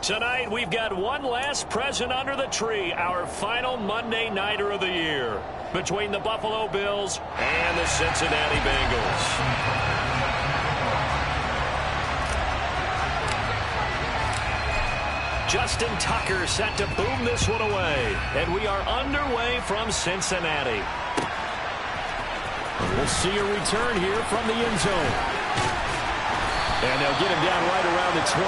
Tonight, we've got one last present under the tree, our final Monday Nighter of the year, between the Buffalo Bills and the Cincinnati Bengals. Justin Tucker set to boom this one away, and we are underway from Cincinnati. We'll see a return here from the end zone. And they'll get him down right around the 25,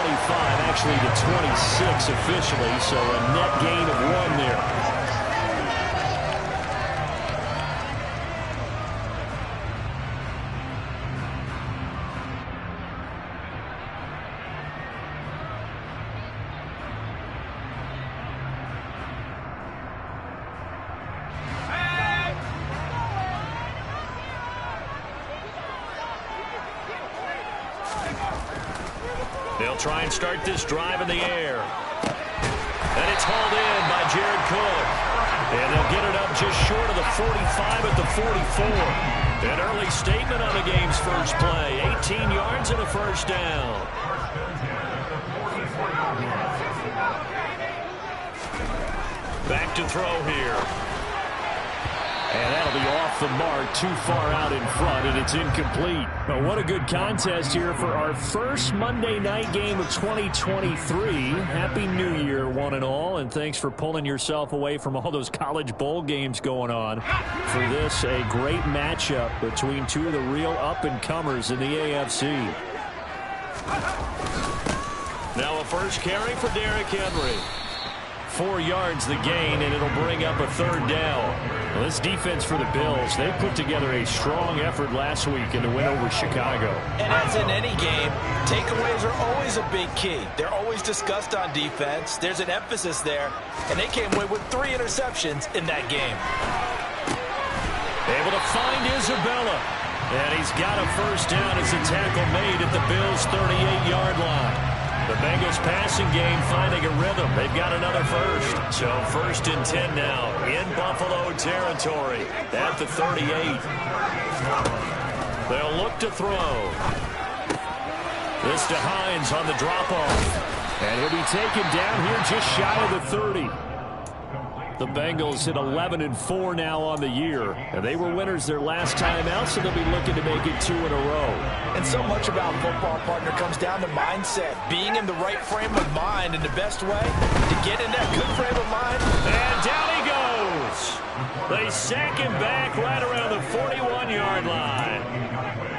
actually the 26 officially, so a net gain of 1 there. They'll try and start this drive in the air. And it's hauled in by Jared Cook. And they'll get it up just short of the 45 at the 44. An early statement on the game's first play. 18 yards and a first down. Back to throw here. And that'll be off the mark, too far out in front, and it's incomplete. But what a good contest here for our first Monday night game of 2023. Happy New Year, one and all, and thanks for pulling yourself away from all those college bowl games going on. For this, a great matchup between two of the real up-and-comers in the AFC. Now a first carry for Derrick Henry. 4 yards the gain, and it'll bring up a third down. Well, this defense for the Bills, they put together a strong effort last week in the win over Chicago. And as in any game, takeaways are always a big key. They're always discussed on defense. There's an emphasis there, and they came away with 3 interceptions in that game. Able to find Isabella. And he's got a first down as a tackle made at the Bills' 38-yard line. The Bengals passing game finding a rhythm. They've got another first. So 1st and 10 now in Buffalo territory at the 38. They'll look to throw. This to Hines on the drop-off. And he'll be taken down here just shy of the 30. The Bengals hit 11-4 now on the year. And they were winners their last time out, so they'll be looking to make it 2 in a row. And so much about football, partner, comes down to mindset. Being in the right frame of mind, and the best way to get in that good frame of mind. And down he goes. They sack him back right around the 41-yard line.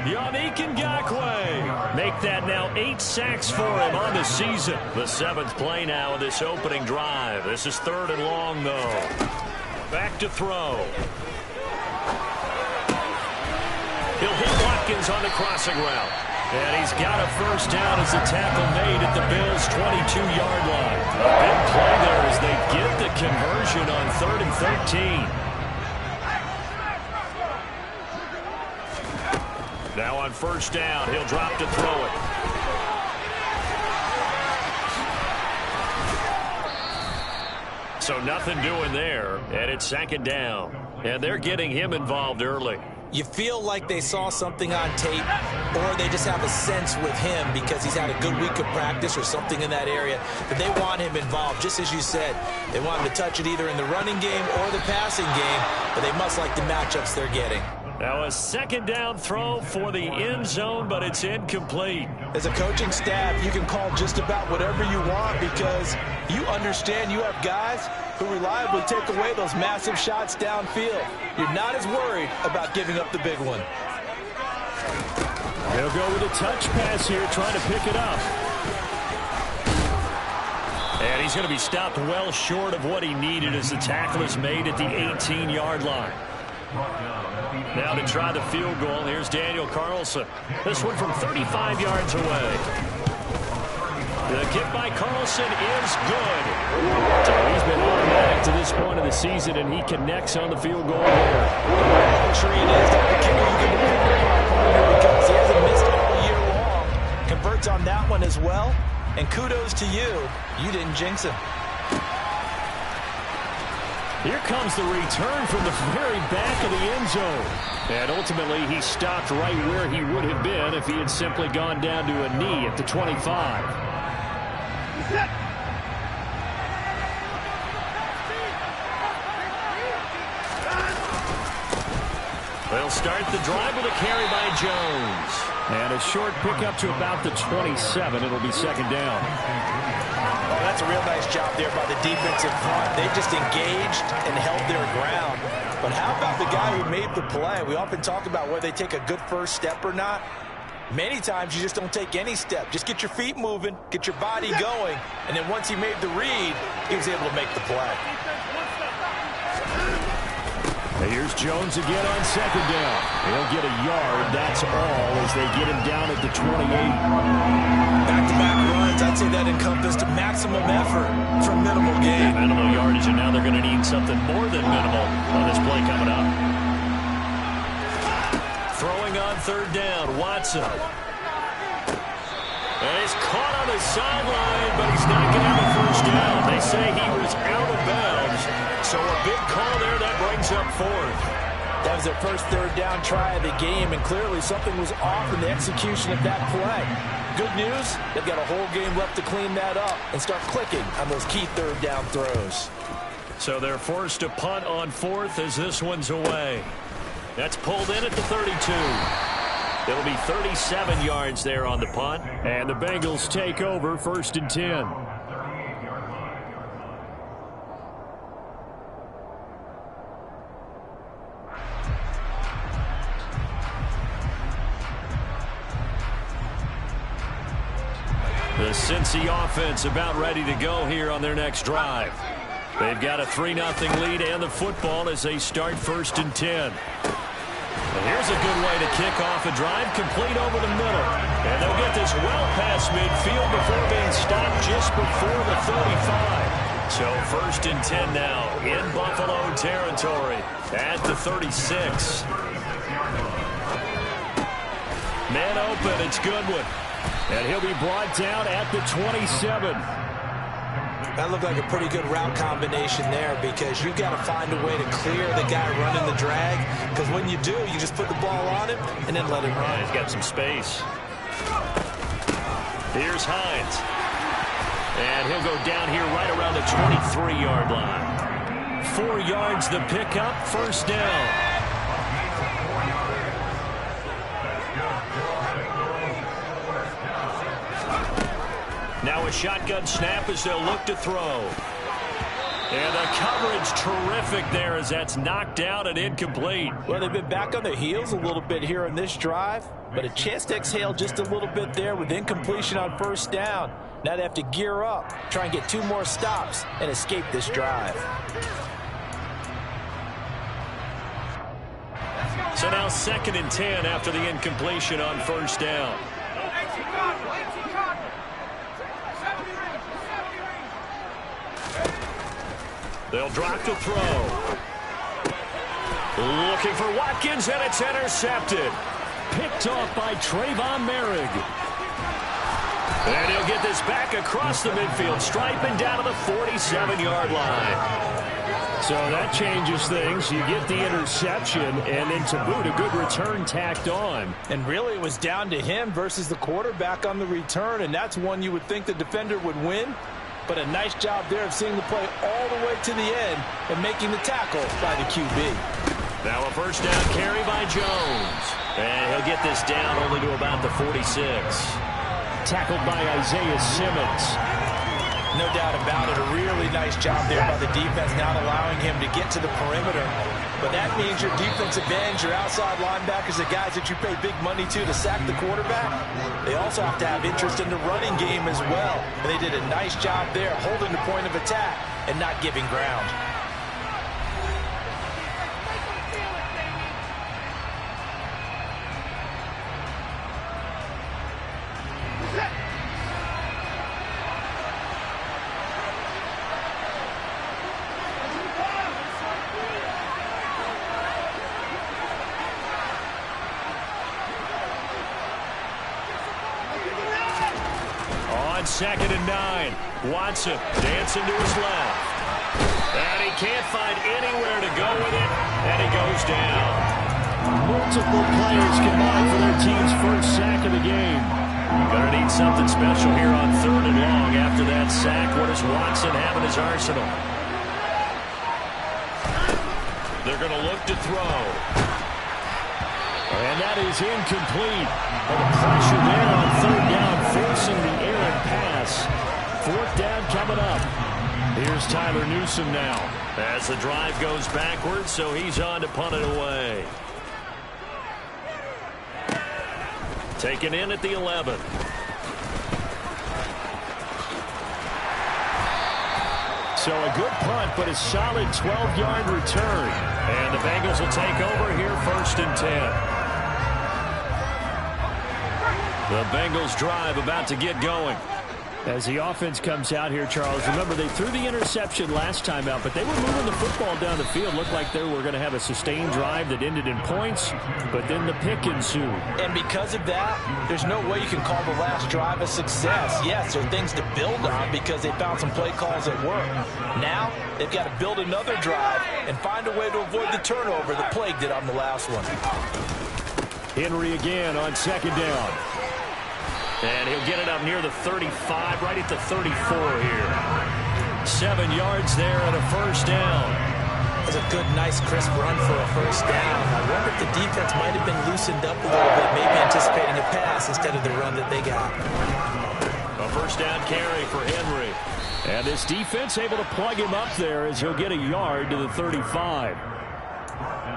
Yannick Ngakoue. Make that now 8 sacks for him on the season. The 7th play now of this opening drive. This is 3rd and long, though. Back to throw. He'll hit Watkins on the crossing route. And he's got a first down as the tackle made at the Bills' 22-yard line. A big play there as they get the conversion on 3rd and 13. Now on first down, he'll drop to throw it. So nothing doing there, and it's 2nd down. And they're getting him involved early. You feel like they saw something on tape, or they just have a sense with him because he's had a good week of practice or something in that area that they want him involved. Just as you said, they want him to touch it either in the running game or the passing game, but they must like the matchups they're getting. Now a 2nd down throw for the end zone, but it's incomplete. As a coaching staff, you can call just about whatever you want because you understand you have guys who reliably take away those massive shots downfield. You're not as worried about giving up the big one. They'll go with a touch pass here, trying to pick it up. And he's going to be stopped well short of what he needed as the tackle is made at the 18-yard line. Now to try the field goal, here's Daniel Carlson. This one from 35 yards away. The kick by Carlson is good. So he's been automatic to this point of the season, and he connects on the field goal here. Tree it is that the kicker you can depend upon, partner, because he hasn't missed all year long. Converts on that one as well, and kudos to you. You didn't jinx him. Here comes the return from the very back of the end zone. And ultimately, he stopped right where he would have been if he had simply gone down to a knee at the 25. They'll start the drive with a carry by Jones. And a short pickup to about the 27. It'll be second down. Oh, that's a real nice job there by the defensive front. They just engaged and held their ground. But how about the guy who made the play? We often talk about whether they take a good first step or not. Many times you just don't take any step. Just get your feet moving, get your body going, and then once he made the read, he was able to make the play. Here's Jones again on second down. He'll get a yard, that's all, as they get him down at the 28. Back-to-back runs, I'd say that encompassed maximum effort for minimal gain. Minimal yardage, and now they're going to need something more than minimal on this play coming up. Throwing on third down, Watson. And he's caught on the sideline, but he's not going to have a first down. They say he was out of bounds, so a big call there that brings up fourth. That was their first third down try of the game, and clearly something was off in the execution of that play. Good news, they've got a whole game left to clean that up and start clicking on those key third down throws. So they're forced to punt on fourth as this one's away. That's pulled in at the 32. It'll be 37 yards there on the punt. And the Bengals take over, 1st and 10. The Cincy offense about ready to go here on their next drive. They've got a 3-0 lead and the football as they start 1st and 10. And here's a good way to kick off a drive, complete over the middle. And they'll get this well past midfield before being stopped just before the 35. So 1st and 10 now in Buffalo territory at the 36. Man open, it's Goodwin. And he'll be brought down at the 27. That looked like a pretty good route combination there because you've got to find a way to clear the guy running the drag, because when you do, you just put the ball on him and then let him run. He's got some space. Here's Hines. And he'll go down here right around the 23-yard line. 4 yards the pickup, 1st down. Now a shotgun snap as they'll look to throw. And the coverage terrific there as that's knocked out and incomplete. Well, they've been back on their heels a little bit here in this drive, but a chance to exhale just a little bit there with incompletion on 1st down. Now they have to gear up, try and get 2 more stops and escape this drive. So now 2nd and 10 after the incompletion on 1st down. They'll drop to throw. Looking for Watkins, and it's intercepted. Picked off by Trayvon Merrick. And he'll get this back across the midfield, striping down to the 47-yard line. So that changes things. You get the interception, and then to boot, a good return tacked on. And really, it was down to him versus the quarterback on the return, and that's one you would think the defender would win. But a nice job there of seeing the play all the way to the end and making the tackle by the QB. Now a 1st down carry by Jones. And he'll get this down only to about the 46. Tackled by Isaiah Simmons. No doubt about it, a really nice job there by the defense, not allowing him to get to the perimeter. But that means your defensive ends, your outside linebackers, the guys that you pay big money to sack the quarterback, they also have to have interest in the running game as well. And they did a nice job there, holding the point of attack and not giving ground. On 2nd and 9, Watson dancing to his left. And he can't find anywhere to go with it, and he goes down. Multiple players combined for their team's 1st sack of the game. Gonna need something special here on 3rd and long after that sack. What does Watson have in his arsenal? They're gonna look to throw. And that is incomplete. Well, the pressure there on third down, forcing the errant pass. Fourth down coming up. Here's Tyler Newsome now. As the drive goes backwards, so he's on to punt it away. Taken in at the 11. So a good punt, but a solid 12-yard return. And the Bengals will take over here, 1st and 10. The Bengals drive about to get going. As the offense comes out here, Charles, remember they threw the interception last time out, but they were moving the football down the field. Looked like they were going to have a sustained drive that ended in points, but then the pick ensued. And because of that, there's no way you can call the last drive a success. Yes, there are things to build on because they found some play calls that work. Now, they've got to build another drive and find a way to avoid the turnover that plagued it on the last one. Henry again on 2nd down. And he'll get it up near the 35, right at the 34 here. 7 yards there and a 1st down. That's a good, nice, crisp run for a 1st down. I wonder if the defense might have been loosened up a little bit, maybe anticipating a pass instead of the run that they got. A 1st down carry for Henry. And this defense able to plug him up there as he'll get a yard to the 35.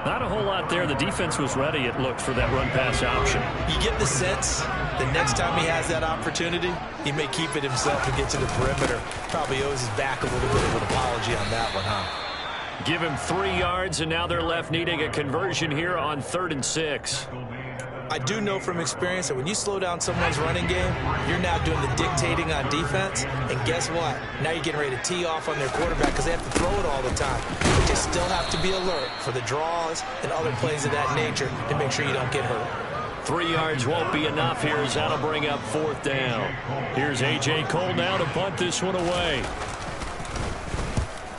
Not a whole lot there. The defense was ready, it looked, for that run-pass option. You get the sense the next time he has that opportunity, he may keep it himself and get to the perimeter. Probably owes his back a little bit of an apology on that one, huh? Give him 3 yards, and now they're left needing a conversion here on 3rd and 6. I do know from experience that when you slow down someone's running game, you're now doing the dictating on defense. And guess what? Now you're getting ready to tee off on their quarterback because they have to throw it all the time. But you still have to be alert for the draws and other plays of that nature to make sure you don't get hurt. 3 yards won't be enough here as that'll bring up 4th down. Here's A.J. Cole now to punt this one away.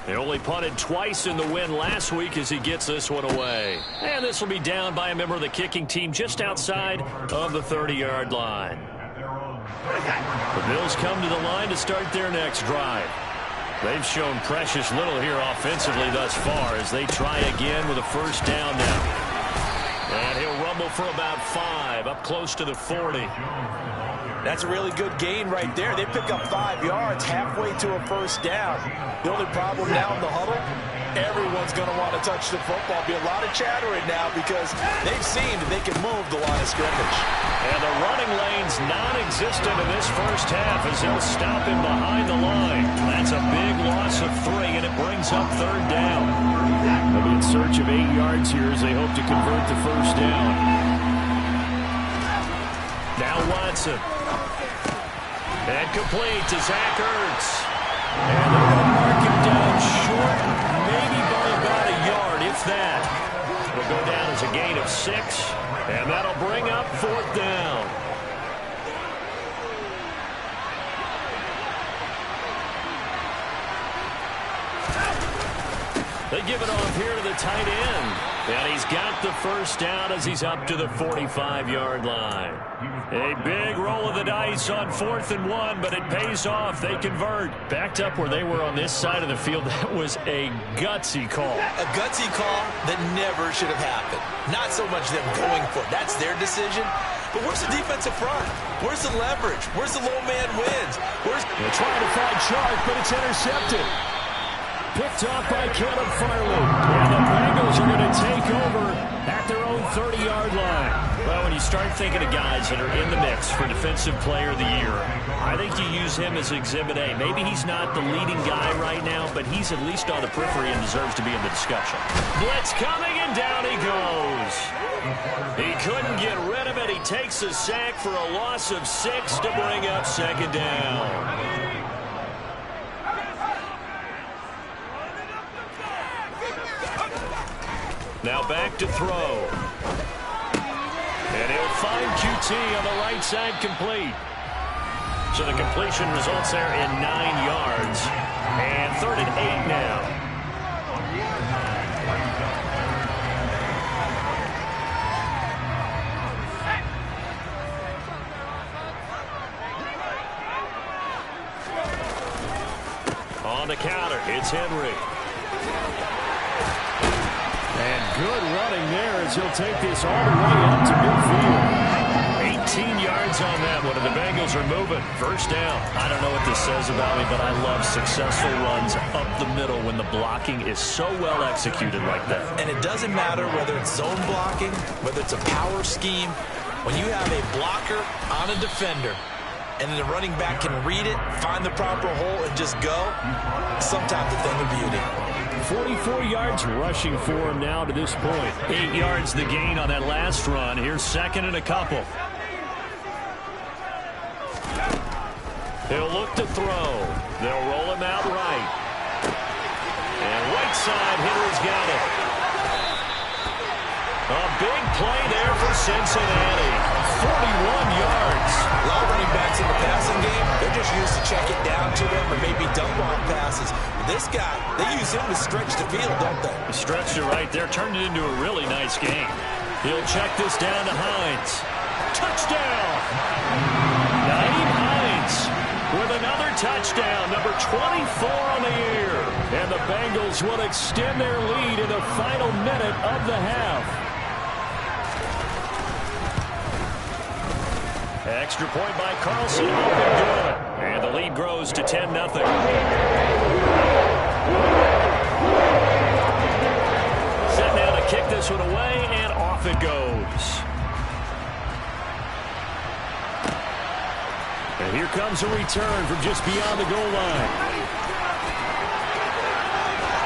He only punted twice in the win last week as he gets this one away. And this will be down by a member of the kicking team just outside of the 30-yard line. The Bills come to the line to start their next drive. They've shown precious little here offensively thus far as they try again with a 1st down now. And he'll rumble for about 5, up close to the 40. That's a really good gain right there. They pick up 5 yards halfway to a 1st down. The only problem now in the huddle, everyone's going to want to touch the football. Be a lot of chattering now because they've seen that they can move the line of scrimmage. And the running lane's non-existent in this 1st half as they'll stop him behind the line. That's a big loss of 3, and it brings up 3rd down. They'll be in search of 8 yards here as they hope to convert the 1st down. Now Watson. And complete to Zach Ertz. And they're going to mark him down short, maybe by about a yard, if that. It'll go down as a gain of 6, and that'll bring up 4th down. They give it off here to the tight end. And he's got the 1st down as he's up to the 45-yard line. A big roll of the dice on 4th and 1, but it pays off. They convert. Backed up where they were on this side of the field, that was a gutsy call. A gutsy call that never should have happened. Not so much them going for it. That's their decision. But where's the defensive front? Where's the leverage? Where's the low man wins? They're trying to find Chark, but it's intercepted. Picked off by Caleb Farley. And the Bengals are going to take over at their own 30-yard line. Well, when you start thinking of guys that are in the mix for Defensive Player of the Year, I think you use him as Exhibit A. Maybe he's not the leading guy right now, but he's at least on the periphery and deserves to be in the discussion. Blitz coming, and down he goes. He couldn't get rid of it. He takes a sack for a loss of 6 to bring up 2nd down. Now back to throw. And he'll find QT on the right side complete. So the completion results there in 9 yards. And 3rd and 8 now. On the counter, it's Henry. And good running there as he'll take this all the way up to midfield. 18 yards on that one, and the Bengals are moving. First down. I don't know what this says about me, but I love successful runs up the middle when the blocking is so well executed like that. And it doesn't matter whether it's zone blocking, whether it's a power scheme. When you have a blocker on a defender, and then the running back can read it, find the proper hole, and just go, sometimes a thing of beauty. 44 yards rushing for him now to this point. 8 yards the gain on that last run. Here's second and a couple. He'll look to throw. They'll roll him out right. And right side, Henry's got it. A big play there for Cincinnati. 41 yards. A lot of running backs in the passing game, they're just used to check it down to them or maybe dump off passes. This guy, they use him to stretch the field, don't they? He stretched it right there, turned it into a really nice game. He'll check this down to Hines. Touchdown! Naeem Hines with another touchdown, number 24 on the year. And the Bengals will extend their lead in the final minute of the half. Extra point by Carlson. And the lead grows to 10-0. Set now to kick this one away, and off it goes. And here comes a return from just beyond the goal line.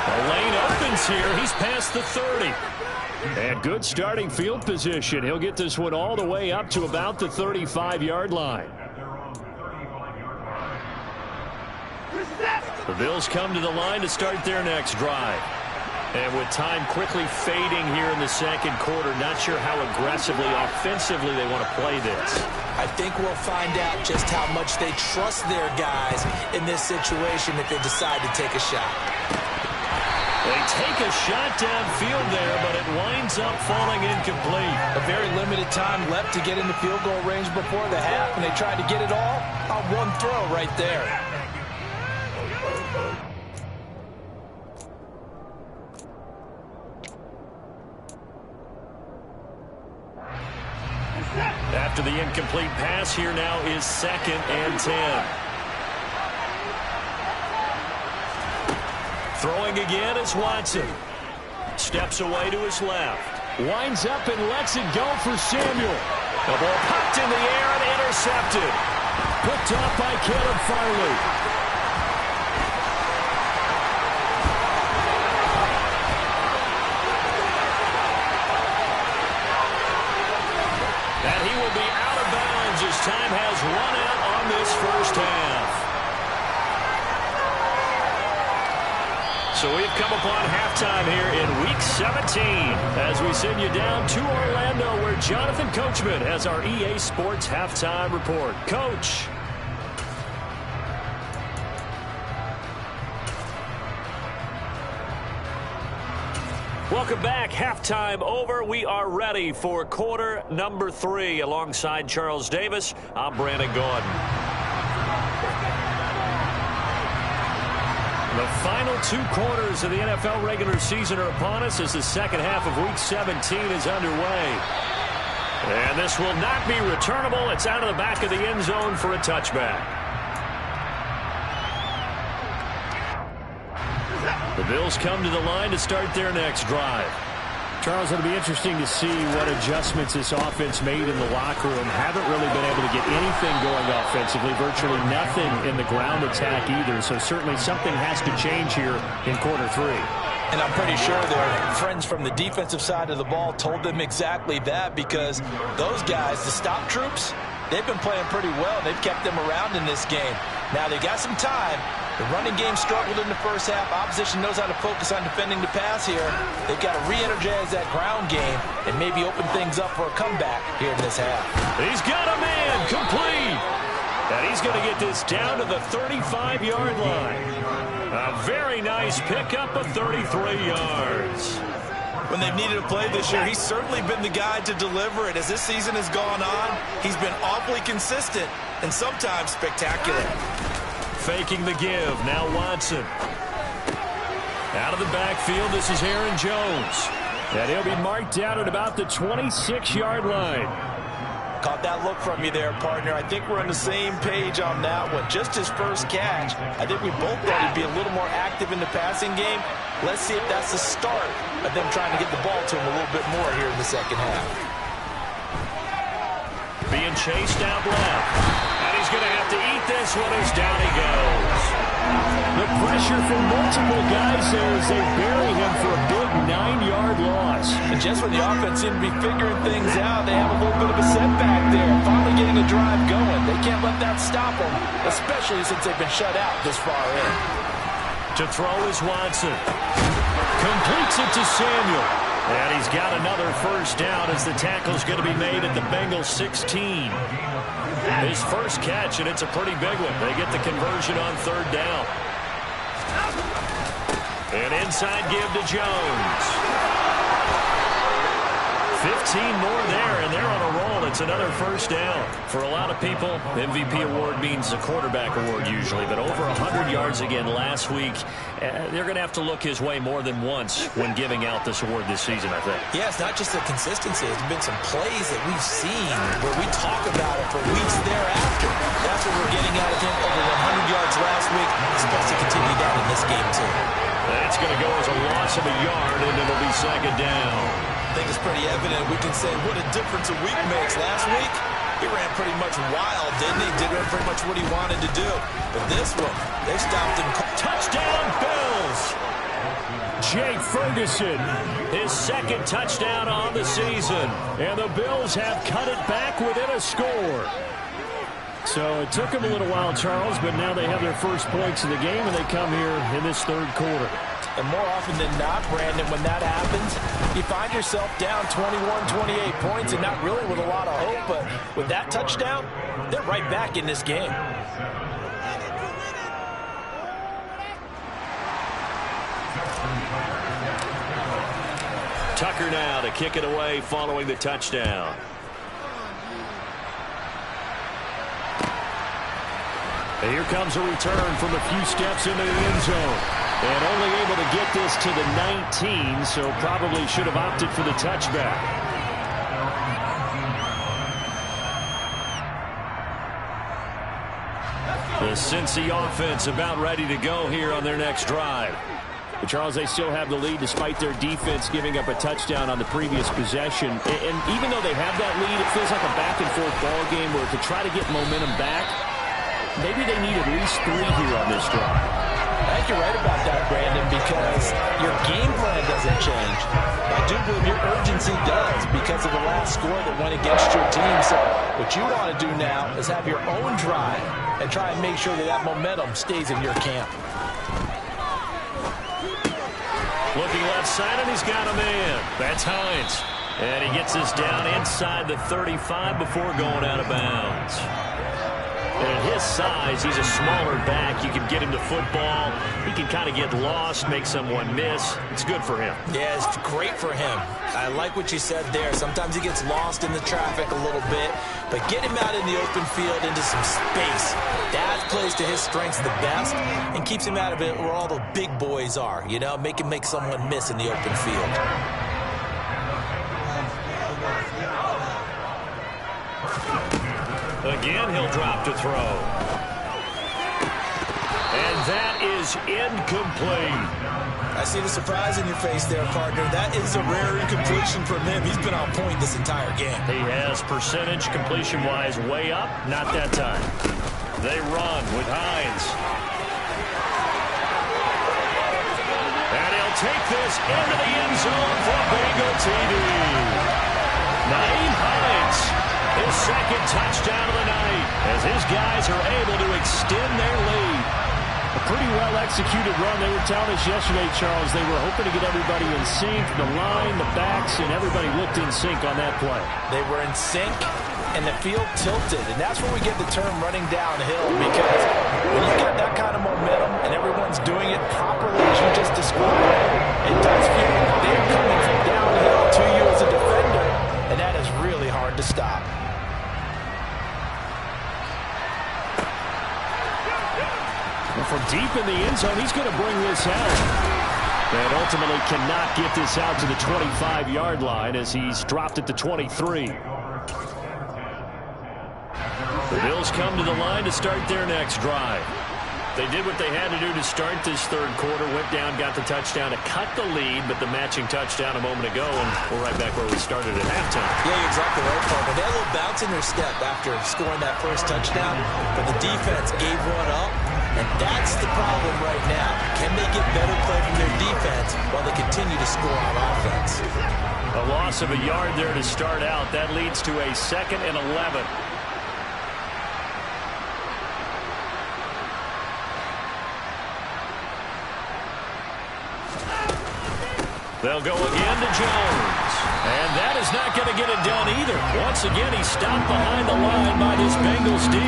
The lane opens here. He's past the 30. And good starting field position. He'll get this one all the way up to about the 35-yard line. The Bills come to the line to start their next drive. And with time quickly fading here in the second quarter, not sure how aggressively, offensively they want to play this. I think we'll find out just how much they trust their guys in this situation if they decide to take a shot. They take a shot downfield there, but it winds up falling incomplete. A very limited time left to get into field goal range before the half, and they tried to get it all on one throw right there. After the incomplete pass, here now is 2nd and 10. Throwing again is Watson. Steps away to his left. Winds up and lets it go for Samuel. The ball popped in the air and intercepted. Picked off by Caleb Farley. And he will be out of bounds as time has run out on this first half. So we've come upon halftime here in Week 17 as we send you down to Orlando where Jonathan Coachman has our EA Sports Halftime Report. Coach. Welcome back. Halftime over. We are ready for quarter number 3. Alongside Charles Davis, I'm Brandon Gordon. The final 2 quarters of the NFL regular season are upon us as the second half of Week 17 is underway. And this will not be returnable. It's out of the back of the end zone for a touchback. The Bills come to the line to start their next drive. Charles, it'll be interesting to see what adjustments this offense made in the locker room. Haven't really been able to get anything going offensively, virtually nothing in the ground attack either. So certainly something has to change here in quarter 3. And I'm pretty sure their friends from the defensive side of the ball told them exactly that, because those guys, the stop troops, they've been playing pretty well. They've kept them around in this game. Now they got some time. The running game struggled in the first half. Opposition knows how to focus on defending the pass here. They've got to re-energize that ground game and maybe open things up for a comeback here in this half. He's got a man complete. And he's going to get this down to the 35-yard line. A very nice pickup of 33 yards. When they've needed a play this year, he's certainly been the guy to deliver it. As this season has gone on, he's been awfully consistent and sometimes spectacular. Faking the give. Now Watson. Out of the backfield, this is Aaron Jones. And he'll be marked down at about the 26-yard line. Caught that look from you there, partner. I think we're on the same page on that one. Just his first catch. I think we both thought he'd be a little more active in the passing game. Let's see if that's the start of them trying to get the ball to him a little bit more here in the second half. Being chased out left. And he's going to have to eat this one as down he goes. The pressure from multiple guys there as they bury him for a big 9-yard loss. And just when the offense seemed to be figuring things out, they have a little bit of a setback there. Finally getting a drive going. They can't let that stop them, especially since they've been shut out this far in. To throw is Watson. Completes it to Samuel. And he's got another first down as the tackle's going to be made at the Bengals 16. His first catch, and it's a pretty big one. They get the conversion on third down. An inside give to Jones. 15 more there, and they're on a roll. It's another first down. For a lot of people, MVP award means a quarterback award usually, but over 100 yards again last week. They're going to have to look his way more than once when giving out this award this season, I think. Yeah, it's not just the consistency. There's been some plays that we've seen where we talk about it for weeks thereafter. That's what we're getting out of him, over 100 yards last week. Supposed to continue that in this game, too. That's going to go as a loss of a yard, and it'll be second down. I think it's pretty evident. We can say what a difference a week makes. Last week, he ran pretty much wild, didn't he? Did pretty much what he wanted to do. But this one, they stopped him. Touchdown, Bills! Jake Ferguson, his second touchdown on the season. And the Bills have cut it back within a score. So it took them a little while, Charles, but now they have their first points of the game, and they come here in this third quarter. And more often than not, Brandon, when that happens, you find yourself down 21, 28 points, and not really with a lot of hope, but with that touchdown, they're right back in this game. Tucker now to kick it away following the touchdown. And here comes a return from a few steps into the end zone. And only able to get this to the 19, so probably should have opted for the touchback. The Cincy offense about ready to go here on their next drive. But Charles, they still have the lead despite their defense giving up a touchdown on the previous possession. And even though they have that lead, it feels like a back-and-forth ball game where to try to get momentum back, maybe they need at least 3 here on this drive. I think you're right about that, Brandon, because your game plan doesn't change. I do believe your urgency does because of the last score that went against your team. So what you want to do now is have your own drive and try and make sure that that momentum stays in your camp. Looking left side, and he's got a man. That's Hines. And he gets this down inside the 35 before going out of bounds. And at his size, he's a smaller back. You can get him to football. He can kind of get lost, make someone miss. It's good for him. Yeah, it's great for him. I like what you said there. Sometimes he gets lost in the traffic a little bit, but get him out in the open field into some space. That plays to his strengths the best and keeps him out of it where all the big boys are. You know, make him make someone miss in the open field. Again, he'll drop to throw. And that is incomplete. I see the surprise in your face there, partner. That is a rare incompletion from him. He's been on point this entire game. He has percentage completion-wise way up. Not that time. They run with Hines. And he'll take this into the end zone for Bengal TD. Naeem Hines, his second touchdown of the night, as his guys are able to extend their lead. A pretty well-executed run. They were telling us yesterday, Charles, they were hoping to get everybody in sync, the line, the backs, and everybody looked in sync on that play. They were in sync, and the field tilted, and that's where we get the term running downhill, because when you got that kind of momentum and everyone's doing it properly as you just described, it does feel like they're coming from downhill to you as a defender, and that is really hard to stop. From deep in the end zone, he's going to bring this out. And ultimately cannot get this out to the 25-yard line as he's dropped at the 23. The Bills come to the line to start their next drive. They did what they had to do to start this third quarter, went down, got the touchdown to cut the lead, but the matching touchdown a moment ago, and we're right back where we started at halftime. Yeah, you're exactly right, Paul. They had a little bounce in their step after scoring that first touchdown, but the defense gave one up, and that's the problem right now. Can they get better play from their defense while they continue to score on offense? A loss of a yard there to start out. That leads to a 2nd and 11. They'll go again to Jones. And that is not going to get it done either. Once again, he's stopped behind the line by this Bengals D.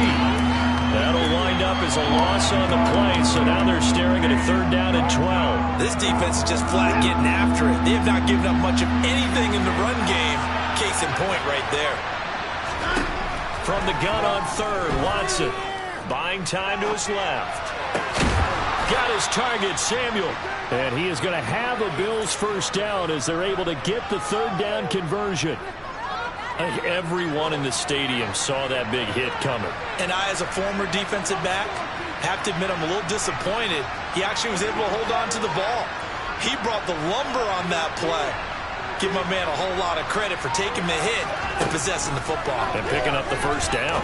That'll wind up as a loss on the play, so now they're staring at a 3rd down and 12. This defense is just flat getting after it. They have not given up much of anything in the run game. Case in point right there. From the gun on 3rd, Watson. Buying time to his left. Got his target, Samuel. And he is going to have a Bills 1st down as they're able to get the 3rd down conversion. I think everyone in the stadium saw that big hit coming. And I, as a former defensive back, have to admit I'm a little disappointed. He actually was able to hold on to the ball. He brought the lumber on that play. Give my man a whole lot of credit for taking the hit and possessing the football. And picking up the 1st down.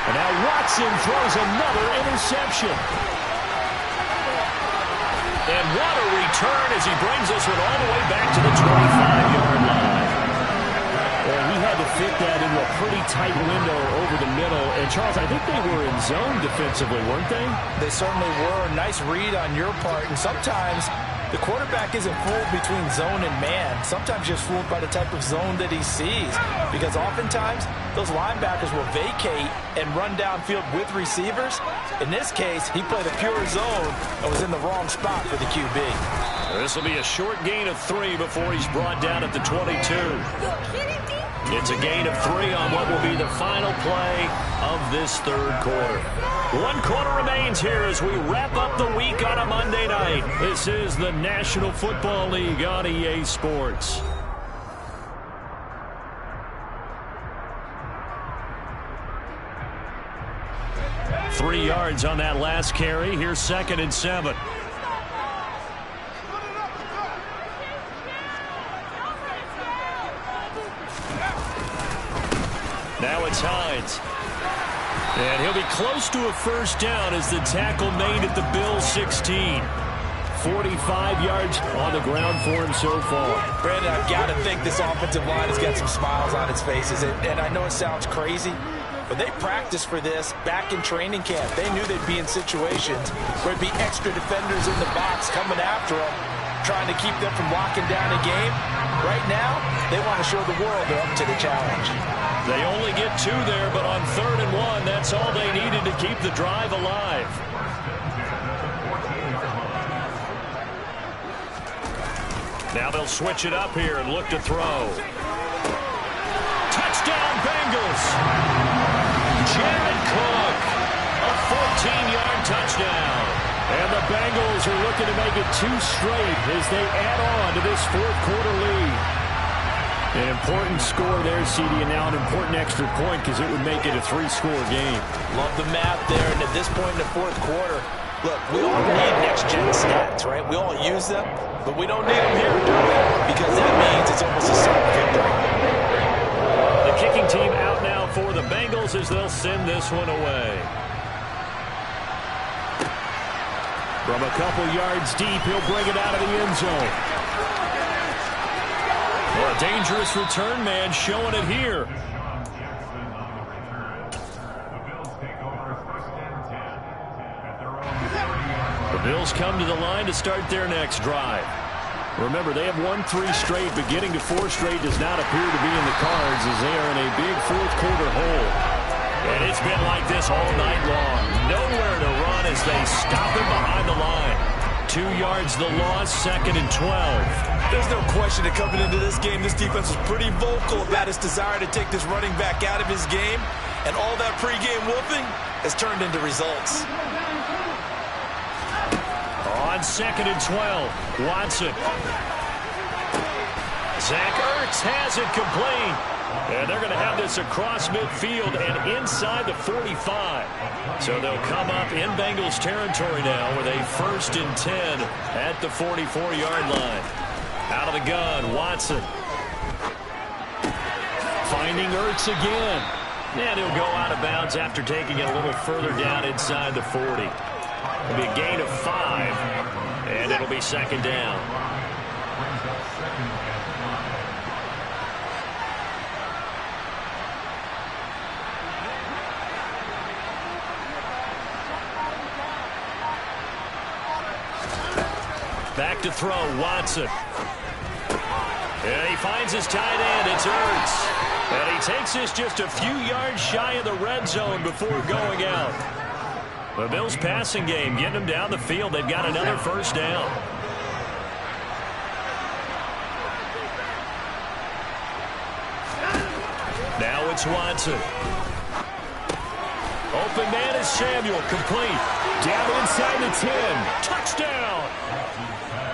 And now Watson throws another interception. And what a return as he brings this one all the way back to the 25-yard line. Well, he had to fit that into a pretty tight window over the middle. And, Charles, I think they were in zone defensively, weren't they? They certainly were. Nice read on your part. And sometimes the quarterback isn't fooled between zone and man. Sometimes just fooled by the type of zone that he sees. Because oftentimes, those linebackers will vacate and run downfield with receivers. In this case, he played a pure zone and was in the wrong spot for the QB. This will be a short gain of 3 before he's brought down at the 22. It's a gain of 3 on what will be the final play of this third quarter. 1 quarter remains here as we wrap up the week on a Monday night. This is the National Football League on EA Sports. Three yards on that last carry. Here's 2nd and 7. Now it's Hines. And he'll be close to a 1st down as the tackle made at the Bills 16. 45 yards on the ground for him so far. Brandon, I've got to think this offensive line has got some smiles on its faces. And I know it sounds crazy, but they practiced for this back in training camp. They knew they'd be in situations where there'd be extra defenders in the box coming after them, trying to keep them from locking down a game. Right now, they want to show the world they're up to the challenge. They only get 2 there, but on 3rd and 1, that's all they needed to keep the drive alive. Now they'll switch it up here and look to throw. Touchdown, Bengals! Jared Cook, a 14-yard touchdown. And the Bengals are looking to make it 2 straight as they add on to this 4th quarter lead. An important score there, CD, and now an important extra point because it would make it a 3-score game. Love the math there, and at this point in the 4th quarter, look, we all need next-gen stats, right? We all use them, but we don't need them here, do we? Because that means it's almost a certain victory. The kicking team out now for the Bengals as they'll send this one away. From a couple yards deep, he'll bring it out of the end zone. Well, a dangerous return man showing it here. The Bills come to the line to start their next drive. Remember, they have won 3 straight, but getting to 4 straight does not appear to be in the cards as they are in a big 4th quarter hole. And it's been like this all night long. Nowhere to run as they stop him behind the line. 2 yards the loss, 2nd and 12. There's no question that coming into this game, this defense was pretty vocal about its desire to take this running back out of his game. And all that pregame whooping has turned into results. On 2nd and 12. Watson. Zach Ertz has it complete. And they're going to have this across midfield and inside the 45. So they'll come up in Bengals territory now with a 1st and 10 at the 44-yard line. Out of the gun, Watson. Finding Ertz again. And he'll go out of bounds after taking it a little further down inside the 40. It'll be a gain of 5, and it'll be 2nd down. Back to throw, Watson. And he finds his tight end. It's Ertz. And he takes this just a few yards shy of the red zone before going out. The Bills passing game getting them down the field. They've got another 1st down. Now it's Watson. Open man is Samuel, complete. Down inside the 10. Touchdown!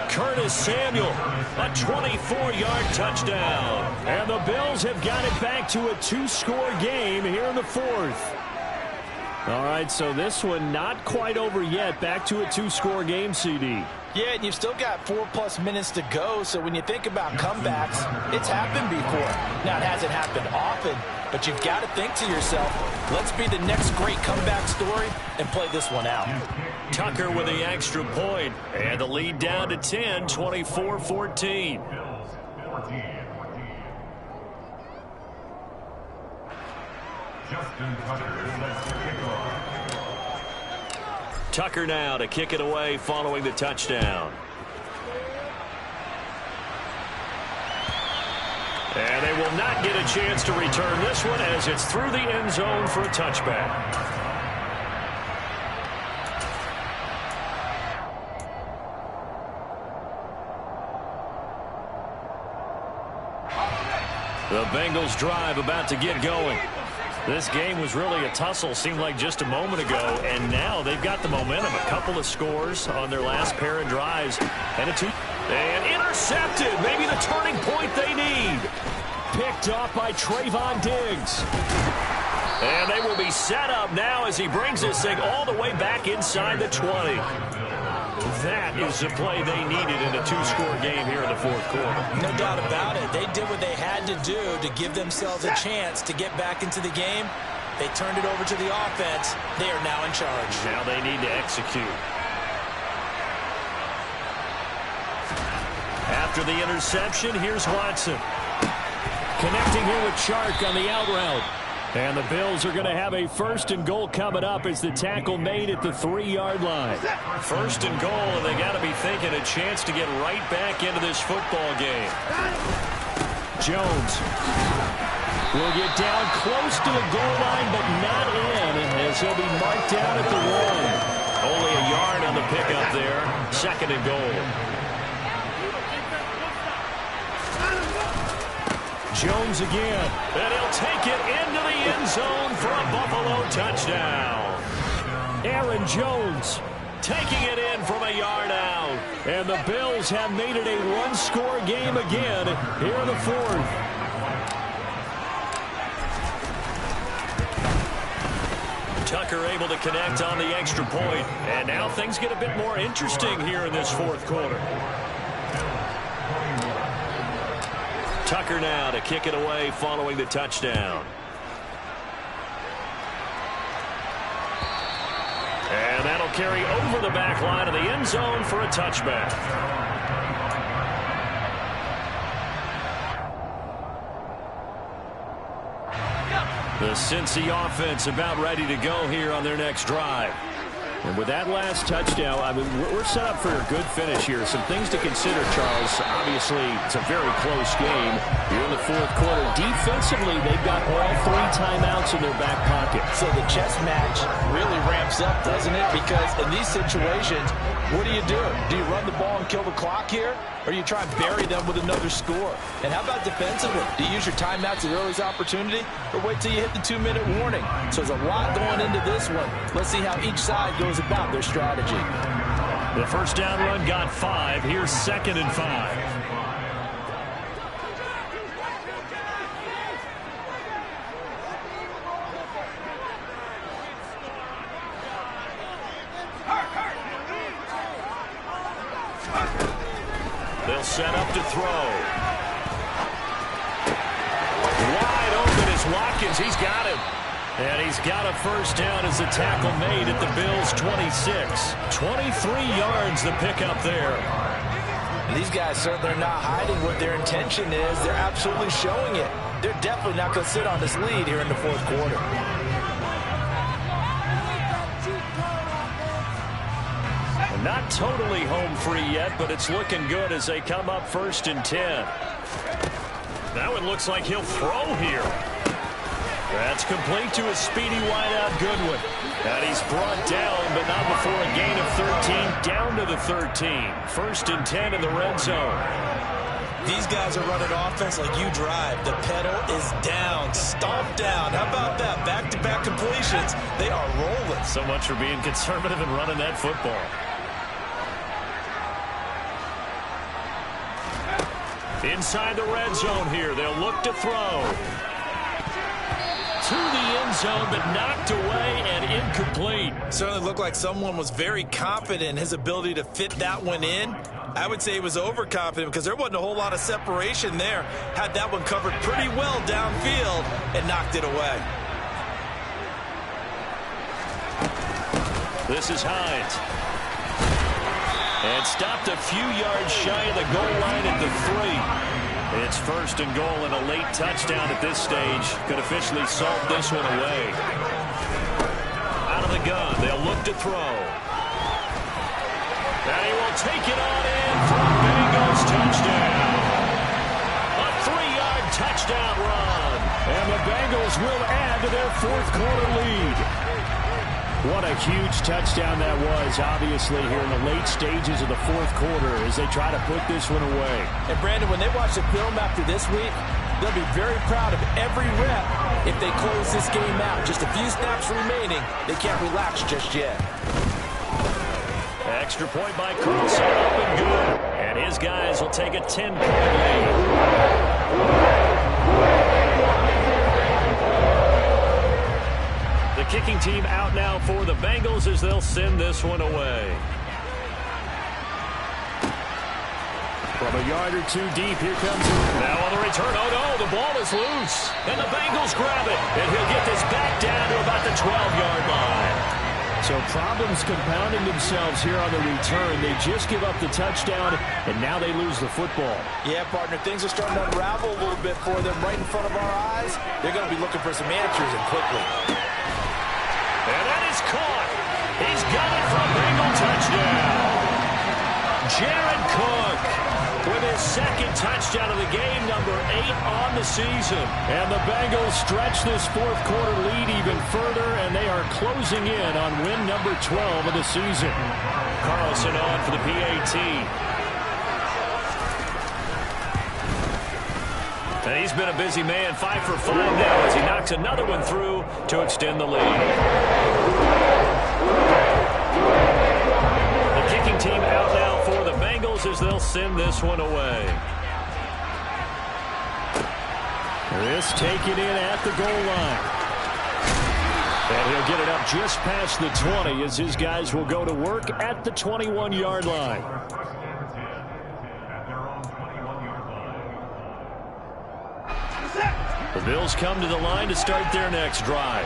Curtis Samuel, a 24-yard touchdown. And the Bills have got it back to a 2-score game here in the 4th. All right, so this one not quite over yet. Back to a 2-score game, CD. Yeah, and you've still got 4+ minutes to go, so when you think about comebacks, it's happened before. Now, it hasn't happened often, but you've got to think to yourself, let's be the next great comeback story and play this one out. Tucker with the extra point, and the lead down to 10, 24-14. Tucker now to kick it away following the touchdown. And they will not get a chance to return this one as it's through the end zone for a touchback. The Bengals drive about to get going. This game was really a tussle, seemed like just a moment ago, and now they've got the momentum. A couple of scores on their last pair of drives. And intercepted, maybe the turning point they need. Picked off by Trayvon Diggs. And they will be set up now as he brings this thing all the way back inside the 20. That is the play they needed in a 2-score game here in the 4th quarter. No doubt about it. They did what they had to do to give themselves a chance to get back into the game. They turned it over to the offense. They are now in charge. Now they need to execute. After the interception, here's Watson. Connecting here with Chark on the out route. And the Bills are going to have a 1st and goal coming up as the tackle made at the 3-yard line. 1st and goal, and they got to be thinking a chance to get right back into this football game. Jones will get down close to the goal line, but not in, as he'll be marked down at the 1. Only a yard on the pickup there. 2nd and goal. Jones again, and he'll take it into the end zone for a Buffalo touchdown. Aaron Jones taking it in from a yard out. And the Bills have made it a 1-score game again here in the 4th. Tucker able to connect on the extra point. And now things get a bit more interesting here in this 4th quarter. Tucker now to kick it away following the touchdown. And that'll carry over the back line of the end zone for a touchback. The Cincy offense about ready to go here on their next drive. And with that last touchdown, I mean, we're set up for a good finish here. Some things to consider, Charles. Obviously, it's a very close game. Here in the 4th quarter, defensively, they've got all 3 timeouts in their back pocket. So the chess match really ramps up, doesn't it? Because in these situations, what do? Do you run the ball and kill the clock here? Or you try and bury them with another score? And how about defensively? Do you use your timeouts at earliest opportunity? Or wait till you hit the 2-minute warning? So there's a lot going into this one. Let's see how each side goes about their strategy. The first down run got 5. Here's 2nd and 5. They'll set up to throw. Wide open is Watkins. He's got him. And he's got a first down as the tackle made at the Bills' 26. 23 yards the pickup there. These guys certainly are not hiding what their intention is. They're absolutely showing it. They're definitely not going to sit on this lead here in the fourth quarter. Not totally home free yet, but it's looking good as they come up 1st and 10. Now it looks like he'll throw here. That's complete to a speedy wideout Goodwin. And he's brought down, but not before a gain of 13, down to the 13. 1st and 10 in the red zone. These guys are running offense like you drive. The pedal is down, stomp down. How about that? Back-to-back completions. They are rolling. So much for being conservative and running that football. Inside the red zone here. They'll look to throw. To the end zone, but knocked away and incomplete. Certainly looked like someone was very confident in his ability to fit that one in. I would say he was overconfident because there wasn't a whole lot of separation there. Had that one covered pretty well downfield and knocked it away. This is Hines. And stopped a few yards shy of the goal line at the 3. It's 1st and goal and a late touchdown at this stage. Could officially salt this one away. Out of the gun, they'll look to throw. And he will take it on in for a Bengals touchdown. A 3-yard touchdown run. And the Bengals will add to their 4th quarter lead. What a huge touchdown that was, obviously, here in the late stages of the 4th quarter as they try to put this one away. And, Brandon, when they watch the film after this week, they'll be very proud of every rep if they close this game out. Just a few snaps remaining. They can't relax just yet. Extra point by Carlson, up and good. And his guys will take a 10-point lead. The kicking team out now for the Bengals as they'll send this one away. From a yard or 2 deep, here comes now on the return. Oh, no, the ball is loose. And the Bengals grab it. And he'll get this back down to about the 12-yard line. So problems compounding themselves here on the return. They just give up the touchdown, and now they lose the football. Yeah, partner, things are starting to unravel a little bit for them right in front of our eyes. They're going to be looking for some answers, and quickly. And that is caught. He's got it for a Bengal touchdown. Jared Cook with his 2nd touchdown of the game, number 8 on the season. And the Bengals stretch this 4th quarter lead even further, and they are closing in on win number 12 of the season. Carlson on for the PAT. And he's been a busy man, 5 for 5 now as he knocks another one through to extend the lead. The kicking team out now for the Bengals as they'll send this one away. This taken in at the goal line. And he'll get it up just past the 20 as his guys will go to work at the 21-yard line. The Bills come to the line to start their next drive.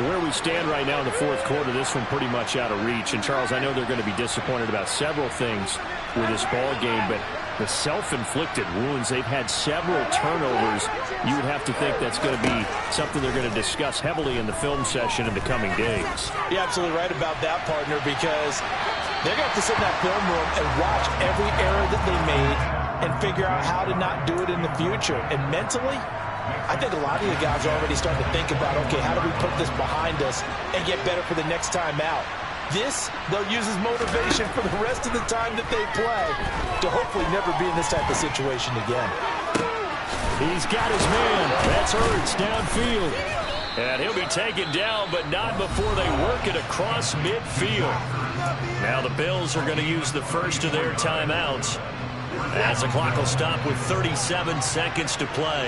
Where we stand right now in the 4th quarter, this one pretty much out of reach. And, Charles, I know they're going to be disappointed about several things with this ball game, but the self-inflicted wounds, they've had several turnovers. You would have to think that's going to be something they're going to discuss heavily in the film session in the coming days. You're absolutely right about that, partner, because they're going to have to sit in that film room and watch every error that they made and figure out how to not do it in the future. And mentally, I think a lot of you guys are already starting to think about, okay, how do we put this behind us and get better for the next time out? This, they'll use as motivation for the rest of the time that they play to hopefully never be in this type of situation again. He's got his man. That's Ertz downfield. And he'll be taken down, but not before they work it across midfield. Now the Bills are going to use the first of their timeouts as the clock will stop with 37 seconds to play.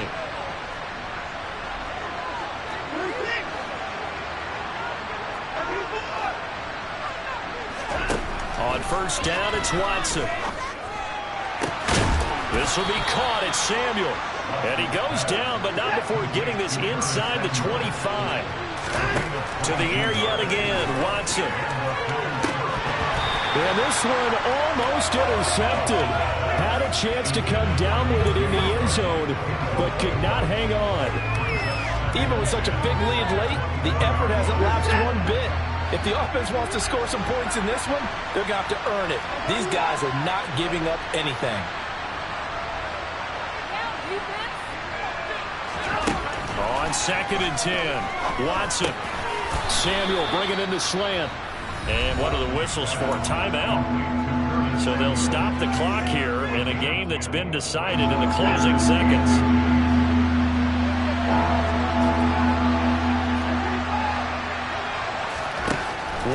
On first down, it's Watson. This will be caught. It's Samuel. And he goes down, but not before getting this inside the 25. To the air yet again, Watson. And this one almost intercepted. Had a chance to come down with it in the end zone, but could not hang on. Even with such a big lead late, the effort hasn't lapsed one bit. If the offense wants to score some points in this one, they're going to have to earn it. These guys are not giving up anything. On 2nd and 10, Watson. Samuel bringing in the slant. And what are the whistles for? Timeout. So they'll stop the clock here in a game that's been decided in the closing seconds.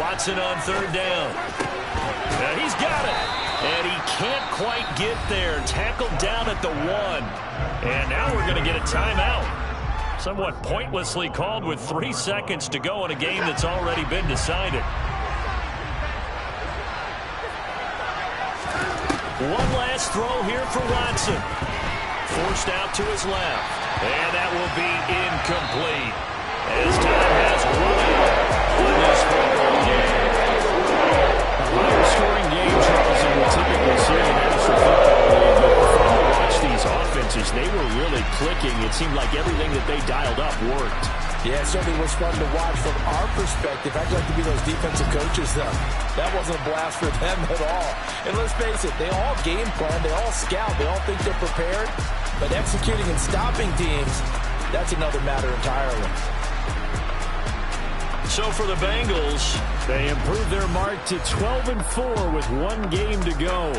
Watson on 3rd down. And he's got it. And he can't quite get there. Tackled down at the 1. And now we're going to get a timeout. Somewhat pointlessly called with 3 seconds to go in a game that's already been decided. One last throw here for Watson. Forced out to his left. And that will be incomplete. As time has run out on this football game. A higher scoring game, Charles, than we typically see in the National Football League. But fun to watch these offenses. They were really clicking. It seemed like everything that they dialed up worked. Yeah, it certainly was fun to watch from our perspective. I'd like to be those defensive coaches, though. That wasn't a blast for them at all. And let's face it, they all game plan, they all scout, they all think they're prepared. But executing and stopping teams, that's another matter entirely. So for the Bengals, they improved their mark to 12-4 with 1 game to go.